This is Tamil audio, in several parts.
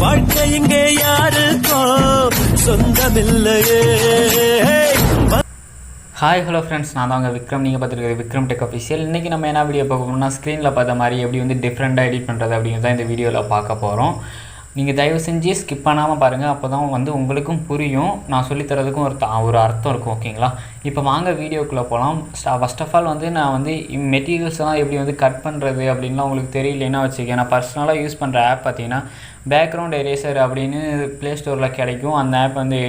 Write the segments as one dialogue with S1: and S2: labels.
S1: வாழ்க்கை இங்கே யாருக்கோ சொந்தமில்லையே.
S2: ஹாய் ஹலோ ஃப்ரெண்ட்ஸ், நான் தாங்க விக்ரம். நீங்கள் பார்த்துருக்குறது விக்ரம் டெக் ஆஃபீஷியல். இன்றைக்கி நம்ம என்ன வீடியோ பார்க்க போகிறோம்னா, ஸ்க்ரீனில் பார்த்த மாதிரி எப்படி வந்து டிஃப்ரெண்ட்டாக எடிட் பண்ணுறது அப்படிங்கிறது தான் இந்த வீடியோவில் பார்க்க போகிறோம். நீங்கள் தயவு செஞ்சு ஸ்கிப் பண்ணாமல் பாருங்கள், அப்போ தான் வந்து உங்களுக்கும் புரியும், நான் சொல்லித்தரதுக்கும் ஒரு அர்த்தம் இருக்கும். ஓகேங்களா? இப்போ வாங்க வீடியோக்குள்ளே போகலாம். ஃபஸ்ட் ஆஃப் ஆல் வந்து நான் வந்து மெட்டீரியல்ஸ்லாம் எப்படி வந்து கட் பண்ணுறது அப்படின்லாம் உங்களுக்கு தெரியலன்னா வச்சுக்கேன். நான் பர்சனலாக யூஸ் பண்ணுற ஆப் பார்த்தீங்கன்னா பேக்ரவுண்ட் எரேசர் அப்படின்னு ப்ளே ஸ்டோரில் கிடைக்கும். அந்த ஆப் வந்து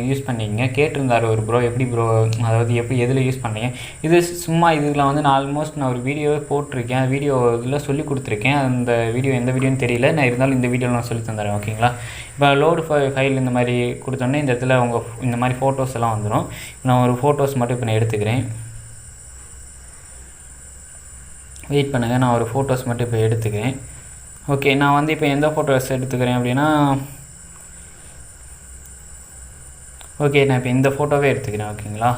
S2: யூஸ் பண்ணிக்கங்க. கேட்டிருந்தார் ஒரு ப்ரோ, எப்படி ப்ரோ, அதாவது எப்படி எதில் யூஸ் பண்ணீங்க? இது சும்மா இதில் வந்து நான் ஆல்மோஸ்ட் நான் ஒரு வீடியோவே போட்டிருக்கேன். வீடியோ இதில் சொல்லி கொடுத்துருக்கேன். அந்த வீடியோ எந்த வீடியோன்னு தெரியல, நான் இருந்தாலும் இந்த வீடியோவில் நான் சொல்லி தந்துடுறேன். ஓகேங்களா? இப்போ லோடு ஃபைல் இந்த மாதிரி கொடுத்தோன்னே இந்த இடத்துல உங்கள் இந்த மாதிரி ஃபோட்டோஸ் எல்லாம் வந்துடும். நான் ஒரு ஃபோட்டோஸ் மட்டும் இப்போ நான் எடுத்துக்கிறேன். வெயிட் பண்ணுங்கள், நான் ஒரு ஃபோட்டோஸ் மட்டும் இப்போ எடுத்துக்கிறேன். ஓகே, நான் வந்து இப்போ எந்த ஃபோட்டோஸ் எடுத்துக்கிறேன் அப்படின்னா, ஓகே நான் இப்போ இந்த ஃபோட்டோவே எடுத்துக்கிறேன். ஓகேங்களா?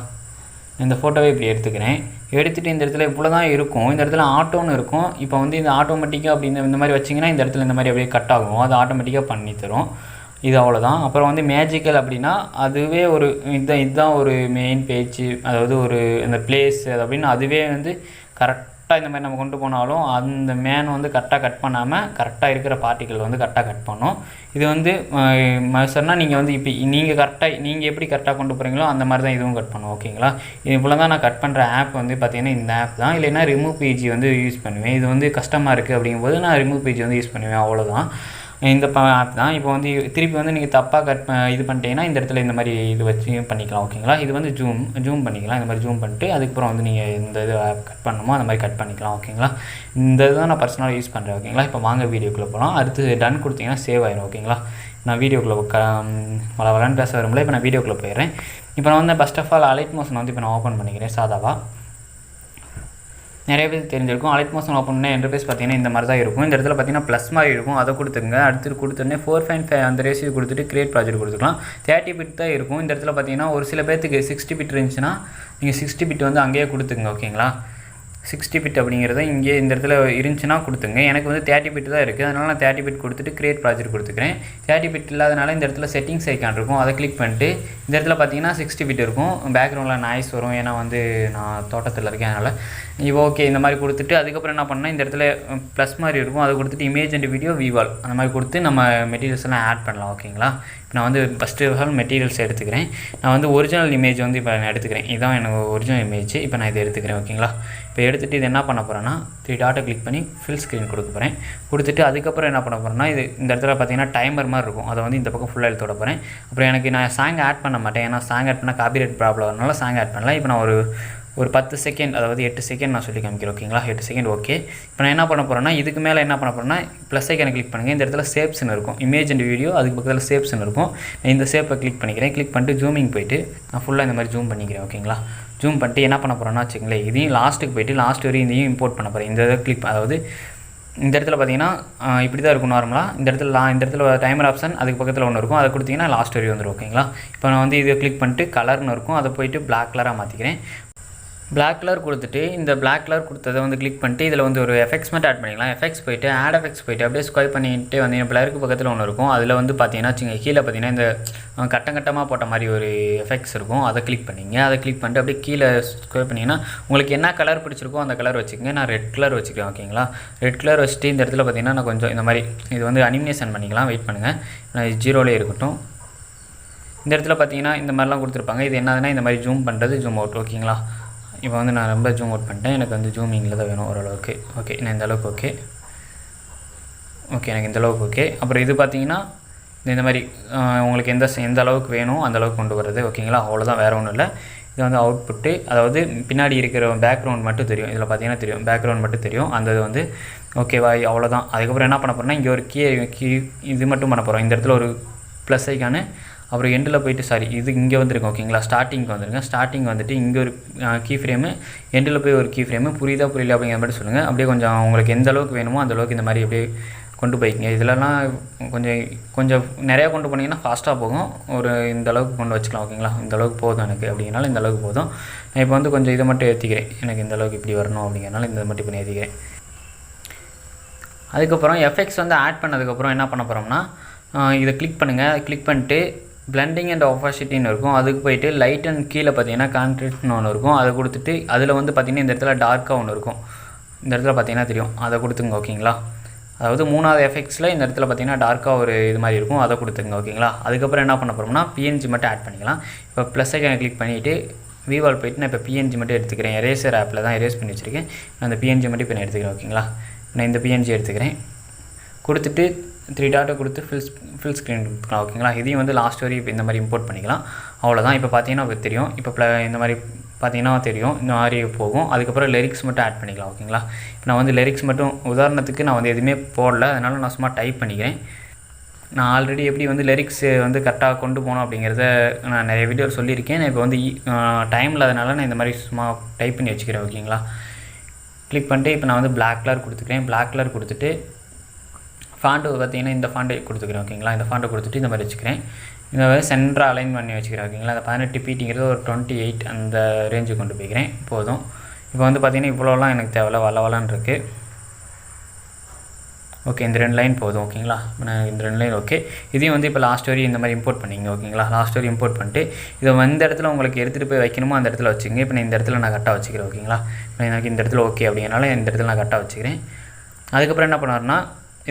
S2: இந்த ஃபோட்டோவே இப்படி எடுத்துக்கிறேன். எடுத்துகிட்டு இந்த இடத்துல இவ்வளோ தான் இருக்கும். இந்த இடத்துல ஆட்டோன்னு இருக்கும். இப்போ வந்து இந்த ஆட்டோமேட்டிக்காக அப்படி இந்த மாதிரி வச்சிங்கன்னா இந்த இடத்துல இந்த மாதிரி அப்படியே கட் ஆகும். அது ஆட்டோமேட்டிக்காக பண்ணி தரும். இது அவ்வளோதான். அப்புறம் வந்து மேஜிக்கல் அப்படின்னா அதுவே ஒரு இதுதான் ஒரு மெயின் பேஜ், அதாவது ஒரு இந்த பிளேஸ் அது அப்படின்னு அதுவே வந்து கரெக்டாக இந்த மாதிரி நம்ம கொண்டு போனாலும் அந்த மேன் வந்து கரெக்டாக கட் பண்ணாமல் கரெக்டாக இருக்கிற பார்ட்டிகள் வந்து கரெக்டாக கட் பண்ணும். இது வந்து சொன்னால் நீங்கள் வந்து இப்போ நீங்கள் எப்படி கரெக்டாக கொண்டு போகிறீங்களோ அந்த மாதிரி தான் இதுவும் கட் பண்ணும். ஓகேங்களா? இது இவ்வளோ தான் நான் கட் பண்ணுற ஆப் வந்து பார்த்திங்கன்னா இந்த ஆப் தான். இல்லைன்னா ரிமூவ் பேஜ் வந்து யூஸ் பண்ணுவேன். இது வந்து கஷ்டமாக இருக்குது அப்படிங்கும்போது நான் ரிமூவ் பேஜ் வந்து யூஸ் பண்ணுவேன். அவ்வளோதான். இந்த ஆப் தான். இப்போ வந்து திருப்பி வந்து நீங்கள் தப்பாக இது பண்ணிட்டீங்கன்னா இந்த இடத்துல இந்த மாதிரி இது வச்சு பண்ணிக்கலாம். ஓகேங்களா? இது வந்து ஜூம் பண்ணிக்கலாம். இந்த மாதிரி ஜூம் பண்ணிட்டு அதுக்கப்புறம் வந்து நீங்கள் இந்த இது ஆப் கட் பண்ணணுமோ அந்த மாதிரி கட் பண்ணிக்கலாம். ஓகேங்களா? இந்த இதுதான் நான் பர்சனலாக யூஸ் பண்ணுறேன். ஓகேங்களா? இப்போ வாங்க வீடியோக்குள்ளே போகலாம். அடுத்து டன் கொடுத்தீங்கன்னா சேவ் ஆயிடும். ஓகேங்களா? நான் வீடியோக்குள்ளே வளன்னு பேச வரும்ல. இப்போ நான் வீடியோக்குள்ளே போயிடுறேன். இப்போ நான் வந்து first of all Alight Motion வந்து இப்போ நான் ஓப்பன் பண்ணிக்கிறேன். சாதாவாக நிறைய பேர் தெரிஞ்சிருக்கும். அலைட் மோஷன் ஓப்பன் பண்ணால் இன்டர்ஃபேஸ் பார்த்தீங்கன்னா இந்த மாதிரி தான் இருக்கும். இந்த இடத்துல பார்த்தீங்கன்னா ப்ளஸ் மாதிரி இருக்கும். அதை கொடுத்துங்க. அடுத்து கொடுத்தோடனே 4.5 அந்த ரேஷியோ கொடுத்துட்டு கிரியேட் ப்ராஜெக்ட் கொடுத்துக்கலாம். 30 பிட் தான் இருக்கும். இந்த இடத்துல பார்த்தீங்கன்னா ஒரு சில பேர்த்துக்கு 60 பிட் இருந்துச்சுன்னா நீங்கள் 60 பிட் வந்து அங்கேயே கொடுத்துங்க. ஓகேங்களா? 60 பிட் அப்படிங்கிறத இங்கே இந்த இடத்துல இருந்துச்சுன்னா கொடுத்துங்க. எனக்கு வந்து 30 பிட் தான் இருக்குது. அதனால் நான் 30 பிட் கொடுத்துட்டு கிரியேட் ப்ராஜெக்ட் கொடுத்துக்கிறேன். 30 பிட் இல்லாதனால இந்த இடத்துல செட்டிங்ஸ் ஐக்கான் இருக்கும். அதை கிளிக் பண்ணிட்டு இந்த இடத்துல பார்த்தீங்கன்னா 60 பிட் இருக்கும். பேக்ரவுண்டில் நாய்ஸ் வரும், ஏன்னா வந்து நான் தோட்டத்தில் இருக்கேன். அதனால் இப்போ ஓகே இந்த மாதிரி கொடுத்துட்டு அதுக்கப்புறம் என்ன பண்ணால் இந்த இடத்துல ப்ளஸ் மாதிரி இருக்கும். அதை கொடுத்துட்டு இமேஜ் அண்ட் வீடியோ விவால் அந்த மாதிரி கொடுத்து நம்ம மெட்டீரியல்ஸ் எல்லாம் ஆட் பண்ணலாம். ஓகேங்களா? இப்போ நான் வந்து ஃபஸ்ட்டு ஆஃப் ஆல் மெட்டீரியல்ஸ் எடுத்துக்கிறேன். நான் வந்து ஒரிஜினல் இமேஜ் வந்து இப்போ நான் எடுத்துக்கிறேன். இதுதான் எனக்கு ஒரிஜினல் இமேஜ். இப்போ நான் இதை எடுத்துக்கிறேன். ஓகேங்களா? இப்போ எடுத்துகிட்டு இது என்ன பண்ண போகிறேன்னா 3 டாட்டை கிளிக் பண்ணி ஃபில் ஸ்க்ரீன் கொடுக்க போகிறேன். கொடுத்துட்டு அதுக்கப்புறம் என்ன பண்ண போகிறேன்னா இந்த இடத்துல பார்த்தீங்கன்னா டைமர் மாதிரி இருக்கும். அதை வந்து இந்த பக்கம் ஃபுல்லாக எடுத்து விட போகிறேன். அப்புறம் எனக்கு நான் சாங் ஆட் பண்ண மாட்டேன், ஏன்னா சாங் ஆட் பண்ணால் காப்பிரைட் ப்ராப்ளம் வரனால சாங் ஆட் பண்ணலாம். இப்போ நான் ஒரு 10 செகண்ட், அதாவது 8 செகண்ட் நான் சொல்லி காமிக்கிறேன். ஓகேங்களா? 8 செகண்ட். ஓகே, இப்போ நான் என்ன பண்ண போகிறேன்னா இதுக்கு மேலே என்ன பண்ண போகிறேன்னா ப்ளஸ் ஐக்கானை கிளிக் பண்ணுங்கள். இந்த இடத்துல ஷேப்ஸ்னு இருக்கும். இமேஜ் அண்ட் வீடியோ, அதுக்கு பக்கத்தில் ஷேப்ஸ்னு இருக்கும். இந்த ஷேப்பை கிளிக் பண்ணிக்கிறேன். கிளிக் பண்ணிட்டு ஜூமிங் போயிட்டு நான் ஃபுல்லாக இந்த மாதிரி ஜூம் பண்ணிக்கிறேன். ஓகேங்களா? ஜூம் பண்ணிட்டு என்ன பண்ண போகிறேன்னா வச்சுங்களேன், இதையும் லாஸ்ட்டுக்கு போய்ட்டு லாஸ்ட் வரையும் இதையும் இம்போர்ட் பண்ண போகிறேன். இந்த இதை கிளிக், அதாவது இந்த இடத்துல பார்த்தீங்கன்னா இப்படி தான் இருக்கும் நார்மலாக. இந்த இடத்துல டைமர் ஆப்ஷன் அதுக்கு பக்கத்தில் ஒன்று இருக்கும். அதை கொடுத்தீங்கன்னா லாஸ்ட் வரையும் வந்துடும். ஓகேங்களா? இப்போ நான் வந்து இதை கிளிக் பண்ணிட்டு கலர்னு இருக்கும், அதை போய்ட்டு பிளாக் கலராக மாற்றிக்கிறேன். பிளாக் கலர் கொடுத்துட்டு இந்த பிளாக் கலர் கொடுத்ததை வந்து கிளிக் பண்ணிட்டு இதில் வந்து ஒரு எஃபெக்ட்ஸ் மட்டும் ஆட் பண்ணிக்கலாம். எஃபெக்ட்ஸ் போய்ட்டு ஆட் எஃபெக்ட்ஸ் போய்ட்டு அப்படியே ஸ்வைப் பண்ணிட்டு வந்து பிளருக்கு பக்கத்தில் ஒன்று இருக்கும். அதில் வந்து பார்த்தீங்கன்னா கீழே பார்த்தீங்கன்னா இந்த கட்டமாக போட்ட மாதிரி ஒரு எஃபெக்ட்ஸ் இருக்கும். அதை கிளிக் பண்ணிங்க. அதை கிளிக் பண்ணிட்டு அப்படியே கீழே ஸ்வைப் பண்ணிங்கன்னா உங்களுக்கு என்ன கலர் பிடிச்சிருக்கோ அந்த கலர் வச்சுக்கோங்க. நான் ரெட் கலர் வச்சுக்கிறேன். ஓகேங்களா? ரெட் கலர் வச்சுட்டு இந்த இடத்துல பார்த்தீங்கன்னா நான் கொஞ்சம் இந்த மாதிரி இது வந்து அனிமேஷன் பண்ணிக்கலாம். வெயிட் பண்ணுங்கள், நான் 0லே இருக்கட்டும். இந்த இடத்துல பார்த்தீங்கன்னா இந்த மாதிரிலாம் கொடுத்துருப்பாங்க. இது என்னதுன்னா இந்த மாதிரி ஜூம் பண்ணுறது, ஜூம் அவுட். ஓகேங்களா? இப்போ வந்து நான் ரொம்ப ஜூம் அவுட் பண்ணிட்டேன். எனக்கு வந்து ஜூமிங்கில் தான் வேணும் ஓரளவுக்கு. ஓகே, நான் இந்த அளவுக்கு ஓகே. எனக்கு இந்த அளவுக்கு ஓகே. அப்புறம் இது பார்த்தீங்கன்னா இந்த மாதிரி உங்களுக்கு எந்த அளவுக்கு வேணும் அந்த அளவுக்கு கொண்டு வர்றது. ஓகேங்களா? அவ்வளோதான், வேறு ஒன்றும் இல்லை. இது வந்து அவுட்புட்டு, அதாவது பின்னாடி இருக்கிற பேக்ரவுண்ட் மட்டும் தெரியும். இதில் பார்த்தீங்கன்னா தெரியும், பேக்ரவுண்ட் மட்டும் தெரியும். அந்த இது வந்து ஓகேவா? அவ்வளோதான். அதுக்கப்புறம் என்ன பண்ண போகிறோன்னா இங்கே ஒரு கீ இது மட்டும் பண்ண போகிறோம். இந்த இடத்துல ஒரு ப்ளஸ் ஐக்கானு, அப்புறம் எண்டில் போய்ட்டு இது இங்கே வந்துருக்கும். ஓகேங்களா? ஸ்டார்டிங்க்கு வந்துருங்க. ஸ்டார்டிங் வந்துட்டு இங்கே ஒரு கீ ஃப்ரேமு, எண்டில் போய் ஒரு கீ ஃப்ரேமு. புரியுதா புரியல அப்படிங்கிற மாதிரி சொல்லுங்கள். அப்படியே கொஞ்சம் உங்களுக்கு எந்த அளவுக்கு வேணுமோ அந்த அளவுக்கு இந்த மாதிரி அப்படியே கொண்டு போய்க்கிங்க. இதிலலாம் கொஞ்சம் நிறையா கொண்டு போனீங்கன்னா ஃபாஸ்ட்டாக போகும். இந்த அளவுக்கு கொண்டு வச்சுக்கலாம். ஓகேங்களா? இந்த அளவுக்கு போதும் எனக்கு அப்படிங்கிறனால இந்த அளவுக்கு போதும். நான் இப்போ வந்து கொஞ்சம் இதை மட்டும் ஏற்றிக்கிறேன். எனக்கு இந்த அளவுக்கு இப்படி வரணும் அப்படிங்கிறனால இந்த மட்டும் பண்ணி ஏற்றிக்கிறேன். அதுக்கப்புறம் எஃபெக்ட்ஸ் வந்து ஆட் பண்ணதுக்கப்புறம் என்ன பண்ண போகிறோம்னா இதை கிளிக் பண்ணுங்கள். கிளிக் பண்ணிட்டு பிளெண்டிங் அண்ட் ஆப்போசிட்டின்னு இருக்கும். அதுக்கு போய்ட்டு லைட் அண்ட் கீழே பார்த்தீங்கன்னா கான்ட்ராஸ்ட்னு ஒன்று இருக்கும். அதை கொடுத்துட்டு அதில் வந்து பார்த்திங்கன்னா இந்த இடத்துல டார்க்காக ஒன்று இருக்கும். இந்த இடத்துல பார்த்தீங்கன்னா தெரியும், அதை கொடுத்துங்க. ஓகேங்களா, அதாவது 3வது எஃபெக்ட்ஸில் இந்த இடத்துல பார்த்தீங்கன்னா டார்க்காக ஒரு இது மாதிரி இருக்கும், அதை கொடுத்துங்க. ஓகேங்களா, அதுக்கப்புறம் என்ன பண்ண போகிறோம்னா பிஎன்ஜி மட்டும் ஆட் பண்ணிக்கலாம். இப்போ ப்ளஸ் ஐக்கானை கிளிக் பண்ணிவிட்டு விவால் போய்ட்டு நான் இப்போ பிஎன்ஜி மட்டும் எடுத்துக்கிறேன். எரேசர் ஆப்பில் தான் எரேஸ் பண்ணி வச்சுருக்கேன். நான் அந்த பிஎன்ஜி மட்டும் இப்போ நான் எடுத்துக்கிறேன். ஓகேங்களா, நான் இந்த பிஎன்ஜி எடுத்துக்கிறேன். கொடுத்துட்டு 3 டாட்டை கொடுத்து ஃபில் ஸ்க்ரீன் கொடுத்துக்கலாம். ஓகேங்களா, இதையும் வந்து லாஸ்ட் வரி இந்த மாதிரி இம்போர்ட் பண்ணிக்கலாம். அவ்வளோதான். இப்போ பார்த்தீங்கன்னா தெரியும், இப்போ இந்த மாதிரி பார்த்தீங்கன்னா தெரியும், இந்த மாதிரி போகும். அதுக்கப்புறம் லிரிக்ஸ் மட்டும் ஆட் பண்ணிக்கலாம். ஓகேங்களா, இப்போ நான் வந்து லிரிக்ஸ் மட்டும் உதாரணத்துக்கு நான் வந்து எதுவுமே போடல, அதனால் நான் சும்மா டைப் பண்ணிக்கிறேன். நான் ஆல்ரெடி எப்படி வந்து லிரிக்ஸ் வந்து கரெக்டாக கொண்டு போகணும் அப்படிங்கிறத நான் நிறைய வீடியோ சொல்லியிருக்கேன். நான் இப்போ வந்து டைம் இல்லாதனால நான் இந்த மாதிரி சும்மா டைப் பண்ணி வச்சுக்கிறேன். ஓகேங்களா, கிளிக் பண்ணிட்டு இப்போ நான் வந்து பிளாக் கலர் கொடுத்துக்கிறேன். பிளாக் கலர் கொடுத்துட்டு ஃபாண்ட்டு பார்த்தீங்கன்னா இந்த ஃபாண்ட்டை கொடுத்துக்கிறேன். ஓகேங்களா, இந்த ஃபாண்ட்டை கொடுத்துட்டு இந்த மாதிரி வச்சுக்கிறேன். இந்த மாதிரி சென்டராக அலைன் பண்ணி வச்சுக்கிறேன். ஓகேங்களா, அந்த 18 பீட்டிங்கிறது ஒரு 28 அந்த ரேஞ்சுக்கு கொண்டு போய்க்கிறேன். போதும். இப்போ வந்து பார்த்திங்கன்னா இவ்வளோலாம் எனக்கு தேவையில்ல, வளவலான்னு இருக்குது. ஓகே, இந்த 2 லைன் போதும். ஓகேங்களா, நான் இந்த 2 லைன் ஓகே. இதையும் வந்து இப்போ லாஸ்ட் வரி இந்த மாதிரி இம்போர்ட் பண்ணிங்க. ஓகேங்களா, லாஸ்ட் வரி இம்போர்ட் பண்ணிட்டு இதை எந்த இடத்துல உங்களுக்கு எடுத்துகிட்டு போய் வைக்கணுமோ அந்த இடத்துல வச்சுங்க. இப்போ நான் இந்த இடத்துல நான் கரெக்டாக வச்சுக்கிறேன். ஓகேங்களா, எனக்கு இந்த இடத்துல ஓகே அப்படிங்கிறனால இந்த இடத்துல நான் கரெக்டாக வச்சுக்கிறேன். அதுக்கப்புறம் என்ன பண்ணுவார்னா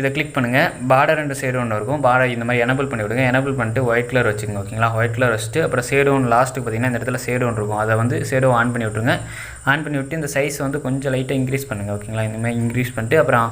S2: இதை கிளிக் பண்ணுங்கள். பார்டர் அண்ட் ஷேடோ ஒன்று இருக்கும். பார்டர் இந்த மாதிரி எனபிள் பண்ணி விடுங்க. எனபிள் பண்ணிட்டு ஒயிட் கலர் வச்சுங்க. ஓகேங்களா, ஒயிட் கலர் வச்சுட்டு அப்புறம் ஷேடோ ஒன்று லாஸ்ட்டுக்கு பார்த்தீங்கன்னா இந்த இடத்துல ஷேடோ ஒன்று இருக்கும். அதை வந்து ஷேடோ ஆன் பண்ணி விட்டுருங்க. ஆன் பண்ணி விட்டு இந்த சைஸ் வந்து கொஞ்சம் லைட்டாக இன்க்ரீஸ் பண்ணுங்கள். ஓகேங்களா, இந்த மாதிரி இன்க்ரீஸ் பண்ணிட்டு அப்புறம்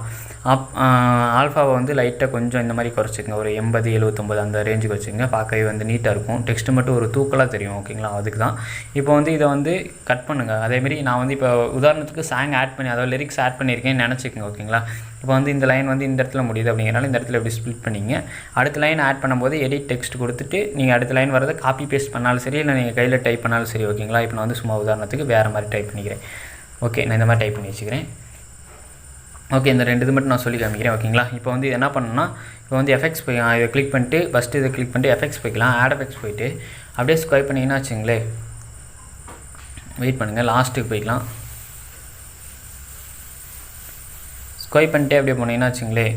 S2: ஆல்ஃபாவை வந்து லைட்டாக கொஞ்சம் இந்த மாதிரி குறைச்சிக்கங்க. ஒரு 80 79 அந்த ரேஞ்சுக்கு வச்சுங்க. பார்க்கவே வந்து நீட்டாக இருக்கும். டெக்ஸ்ட்டு மட்டும் ஒரு தூக்கலாக தெரியும். ஓகேங்களா, அதுக்கு தான் இப்போ வந்து இதை வந்து கட் பண்ணுங்கள். அதேமாரி நான் வந்து இப்போ உதாரணத்துக்கு சாங் ஆட் பண்ணி அதாவது லிரிக்ஸ் ஆட் பண்ணியிருக்கேன்னு நினச்சிக்கங்க. ஓகேங்களா, இப்போ வந்து இந்த லைன் வந்து இந்த இடத்துல முடியுது அப்படிங்கிறனால இந்த இடத்துல எப்படி ஸ்ப்ளிட் பண்ணிங்க. அடுத்த லைன் ஆட் பண்ணும்போது எடிட் டெக்ஸ்ட் கொடுத்துட்டு நீங்கள் அடுத்த லைன் வரதை காப்பி பேஸ்ட் பண்ணாலும் சரி, இல்லை நீங்கள் கையில் டைப் பண்ணாலும் சரி. ஓகேங்களா, இப்போ நான் வந்து சும்மா உதாரணத்துக்கு வேறு மாதிரி டைப் பண்ணிக்கிறேன். ஓகே, நான் இந்த மாதிரி டைப் பண்ணி வச்சுக்கிறேன். ஓகே, இந்த 2 இது மட்டும் நான் சொல்லி காமிக்கிறேன். ஓகேங்களா, இப்போ வந்து என்ன பண்ணணும்னா இப்போ வந்து எஃபெக்ட்ஸ் போய் இதை கிளிக் பண்ணிட்டு ஃபஸ்ட்டு இதை கிளிக் பண்ணிட்டு எஃபெக்ட்ஸ் போய்க்கலாம். ஆட் எஃபெக்ட்ஸ் போய்ட்டு அப்படியே ஸ்வைப் பண்ணிங்கன்னா வச்சுங்களேன், வெயிட் பண்ணுங்கள், லாஸ்ட்டுக்கு போய்க்கலாம். ஸ்வைப் பண்ணிட்டே அப்படியே போனீங்கன்னா வச்சுங்களேன்,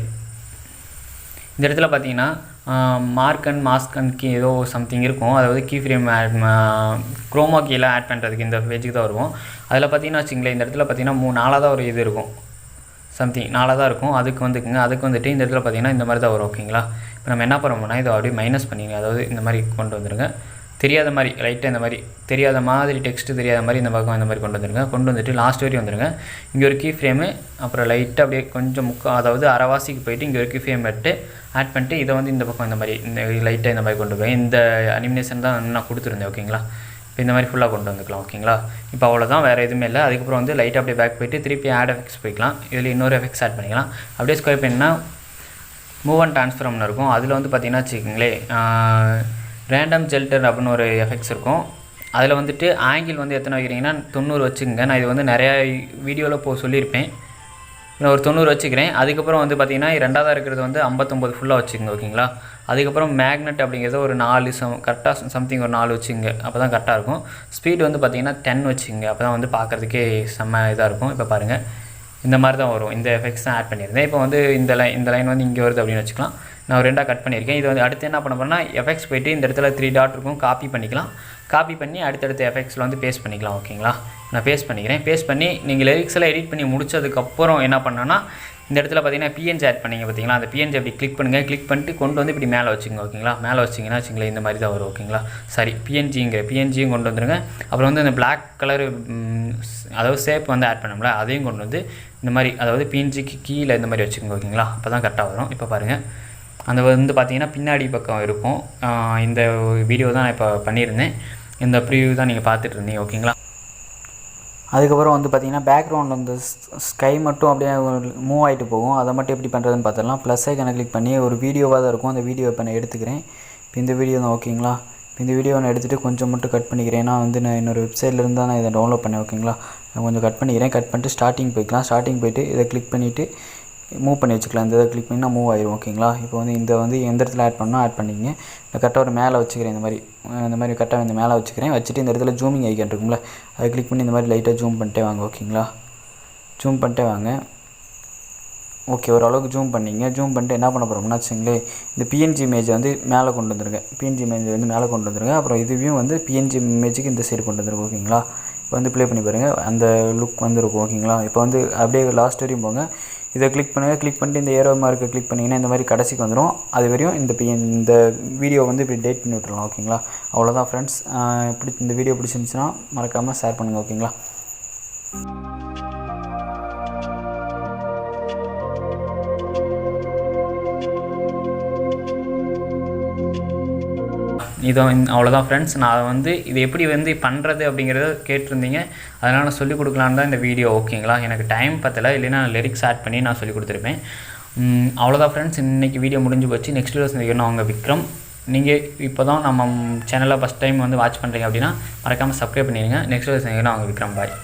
S2: இந்த இடத்துல பார்த்தீங்கன்னா mark and mask and key ஏதோ சம்திங் இருக்கும். அதாவது கீ ஃப்ரேம் ஆட் க்ரோமா கீலாம் ஆட் பண்ணுறதுக்கு இந்த பேஜுக்கு தான் வருவோம். அதில் பார்த்தீங்கன்னா வச்சுங்களேன், இந்த இடத்துல பார்த்தீங்கன்னா 4 தான் ஒரு இது இருக்கும், சம்திங் 4 தான் இருக்கும். அதுக்கு வந்துக்குங்க. அதுக்கு வந்துட்டு இந்த இடத்துல பார்த்தீங்கன்னா இந்த மாதிரி தான் வரும். ஓகேங்களா, இப்போ நம்ம என்ன பண்ணுறோம்னா இதை அப்படியே மைனஸ் பண்ணிங்க. அதாவது இந்த மாதிரி கொண்டு வந்துடுங்க. தெரியாத மாதிரி லைட்டாக இந்த மாதிரி தெரியாத மாதிரி டெக்ஸ்ட்டு தெரியாத மாதிரி இந்த பக்கம் இந்த மாதிரி கொண்டு வந்துடுங்க. கொண்டு வந்துட்டு லாஸ்ட் வரையும் வந்துடுங்க. இங்கே ஒரு கீ ஃப்ரேமு அப்புறம் லைட்டாக அப்படியே கொஞ்சம் அதாவது அரைவாசிக்கு போயிட்டு இங்கே ஒரு கீ ஃப்ரேம் எடுத்து ஆட் பண்ணிட்டு இதை வந்து இந்த பக்கம் இந்த மாதிரி இந்த லைட்டாக இந்த மாதிரி கொண்டு போய் இந்த அனிமேஷன் தான் நான் கொடுத்துருந்தேன். ஓகேங்களா, இப்போ இந்த மாதிரி ஃபுல்லாக கொண்டு வந்துக்கலாம். ஓகேங்களா, இப்போ அவ்வளோதான், வேறு எதுவுமே இல்லை. அதுக்கப்புறம் வந்து லைட்டாக அப்படியே பேக் போய்ட்டு திருப்பி ஆட் எஃபெக்ட்ஸ் போய்க்கலாம். இதில் இன்னொரு எஃபெக்ட்ஸ் ஆட் பண்ணிக்கலாம். அப்படியே ஸ்கொயர் பண்ணினா மூவ் அண்ட் ட்ரான்ஸ்ஃபார்ம்னு இருக்கும். அதில் வந்து பார்த்தீங்கன்னா வச்சுக்கோங்களேன், ரேண்டம் ஜெல்டர் அப்படின்னு ஒரு எஃபெக்ட்ஸ் இருக்கும். அதில் வந்துட்டு ஆங்கிள் வந்து எத்தனை வைக்கிறீங்கன்னா 90 வச்சுக்கோங்க. நான் இது வந்து நிறையா வீடியோவில் சொல்லியிருப்பேன். நான் ஒரு 90 வச்சுக்கிறேன். அதுக்கப்புறம் வந்து பார்த்திங்கன்னா 2ஆவதாக இருக்கிறது வந்து 59 ஃபுல்லாக வச்சுக்கோங்க. ஓகேங்களா, அதுக்கப்புறம் மேக்னெட் அப்படிங்கிறத ஒரு 4 கரெக்டாக சம்திங் ஒரு 4 வச்சுங்க. அப்போ தான் கரெக்டாக இருக்கும். ஸ்பீட் வந்து பார்த்திங்கன்னா 10 வச்சுங்க. அப்போ தான் வந்து பார்க்குறதுக்கே செம்ம இதாக இருக்கும். இப்போ பாருங்கள், இந்த மாதிரி தான் வரும். இந்த எஃபெக்ட்ஸ் தான் ஆட் பண்ணியிருந்தேன். இப்போ வந்து இந்த லைன் வந்து இங்கே வருது அப்படின்னு வச்சுக்கலாம். நான் 2ஆக கட் பண்ணியிருக்கேன். இது வந்து அடுத்து என்ன பண்ண போகிறேன்னா எஃபெக்ட்ஸ் போய்ட்டு இந்த இடத்துல 3 டாட் இருக்கும், காப்பி பண்ணிக்கலாம். காப்பி பண்ணி அடுத்தடுத்த எஃபெக்ட்ஸில் வந்து பேஸ்ட் பண்ணிக்கலாம். ஓகேங்களா, நான் பேஸ்ட் பண்ணிக்கிறேன். பேஸ்ட் பண்ணி நீங்கள் லிரிக்ஸ் எல்லாம் எடிட் பண்ணி முடிச்சதுக்கப்புறம் என்ன பண்ணோன்னா இந்த இடத்துல பார்த்தீங்கன்னா பிஎன்ஜி ஆட் பண்ணிங்க. பார்த்தீங்களா, அந்த பிஎன்ஜி அப்படி கிளிக் பண்ணுங்கள். கிளிக் பண்ணிட்டு கொண்டு வந்து இப்படி மேலே வச்சுங்க. ஓகேங்களா, மேலே வச்சிங்கன்னா வச்சுங்களேன் இந்த மாதிரி தான் வரும். ஓகேங்களா, சரி, பிஎன்ஜியும் கொண்டு வந்துடுங்க. அப்புறம் வந்து அந்த பிளாக் கலரு அதாவது ஷேப் வந்து ஆட் பண்ணோம்ல, அதையும் கொண்டு வந்து இந்த மாதிரி அதாவது பிஎன்ஜிக்கு கீழே இந்த மாதிரி வச்சுக்கோங்க. ஓகேங்களா, அப்போ தான் கரெக்டாக வரும். இப்போ பாருங்கள், அந்த வந்து பார்த்திங்கன்னா பின்னாடி பக்கம் இருக்கும். இந்த வீடியோ தான் நான் இப்போ பண்ணியிருந்தேன். இந்த ப்ரிவியூ தான் நீங்கள் பார்த்துட்டு இருந்தீங்க. ஓகேங்களா, அதுக்கப்புறம் வந்து பார்த்திங்கன்னா பேக்ரவுண்ட் வந்து ஸ்கை மட்டும் அப்படியே மூவ் ஆகிட்டு போகும். அதை மட்டும் எப்படி பண்ணுறதுன்னு பார்த்துடலாம். ப்ளஸ் ஐக்கானை கிளிக் பண்ணி ஒரு வீடியோவாக தான் இருக்கும். அந்த வீடியோ இப்போ நான் எடுத்துக்கிறேன். இப்போ இந்த வீடியோ தான். ஓகேங்களா, இப்போ இந்த வீடியோ நான் எடுத்துகிட்டு கொஞ்சம் மட்டும் கட் பண்ணிக்கிறேன். ஏன்னா வந்து நான் இன்னொரு வெப்சைட்லேருந்து தான் நான் இதை டவுன்லோட் பண்ணேன். ஓகேங்களா, நான் கொஞ்சம் கட் பண்ணிக்கிறேன். கட் பண்ணிட்டு ஸ்டார்டிங் போய்க்கலாம். ஸ்டார்டிங் போய்ட்டு இதை கிளிக் பண்ணிவிட்டு மூவ் பண்ணி வச்சுக்கலாம். இந்த இதை கிளிக் பண்ணினா மூவ் ஆயிரும். ஓகேங்களா, இப்போ வந்து இந்த வந்து எந்த இடத்துல ஆட் பண்ணால் ஆட் பண்ணிங்க. நான் கரெக்டாக ஒரு மேலே வச்சுக்கிறேன். இந்த மாதிரி கரெக்டாக இந்த மேலே வச்சுக்கிறேன். வச்சுட்டு இந்த இடத்துல ஜூமிங் ஐக்கான் இருக்கும்ல, அதை கிளிக் பண்ணி இந்த மாதிரி லைட்டாக ஜூம் பண்ணிட்டே வாங்க. ஓகேங்களா, ஜூம் பண்ணிட்டே வாங்க. ஓகே ஓரளவுக்கு ஜூம் பண்ணிங்க. ஜூம் பண்ணிட்டு என்ன பண்ண போகிறோம்னா வச்சுங்களேன், இந்த பிஎன்ஜி இமேஜை வந்து மேலே கொண்டு வந்துருங்க. பிஎன்ஜி இமேஜை வந்து மேலே கொண்டு வந்துருங்க. அப்புறம் இதுவையும் வந்து பிஎன்ஜி இமேஜுக்கு இந்த சைடு கொண்டு வந்துருங்க. ஓகேங்களா? இப்போ வந்து ப்ளே பண்ணி பாருங்கள், அந்த லுக் வந்துருக்கும். ஓகேங்களா? இப்போ வந்து அப்படியே லாஸ்ட் வரையும் போங்க. இதை கிளிக் பண்ணுங்கள். கிளிக் பண்ணிட்டு இந்த ஏரோ மார்க்கை கிளிக் பண்ணிங்கன்னா இந்த மாதிரி கடைசிக்கு வந்துடும். அது வரையும் இந்த வீடியோ வந்து இப்படி டேட் பண்ணி விட்டுருலாம். ஓகேங்களா? அவ்வளோதான் ஃப்ரெண்ட்ஸ். இந்த வீடியோ பிடிச்சிருந்துச்சுன்னா மறக்காமல் ஷேர் பண்ணுங்கள். ஓகேங்களா? அவ்வளோதான் ஃப்ரெண்ட்ஸ். நான் வந்து இது எப்படி வந்து பண்ணுறது அப்படிங்கிறத கேட்டிருந்தீங்க, அதனால் நான் சொல்லிக் கொடுக்கலான்னு தான் இந்த வீடியோ. ஓகேங்களா? எனக்கு டைம் பத்தலை, இல்லைன்னா லிரிக்ஸ் ஆட் பண்ணி நான் சொல்லிக் கொடுத்துருப்பேன். அவ்வளோதான் ஃப்ரெண்ட்ஸ், இன்றைக்கி வீடியோ முடிஞ்சு போச்சு. நெக்ஸ்ட் வீடியோ சந்திக்கணும். அவங்க விக்ரம். நீங்கள் இப்போ தான் நம்ம சேனலை ஃபஸ்ட் டைம் வந்து வாட்ச் பண்ணுறீங்க அப்படின்னா மறக்காமல் சப்ஸ்கிரைப் பண்ணிடுங்க. நெக்ஸ்ட் வீடியோ சந்திக்கணும். அவங்க விக்ரம். பாய்.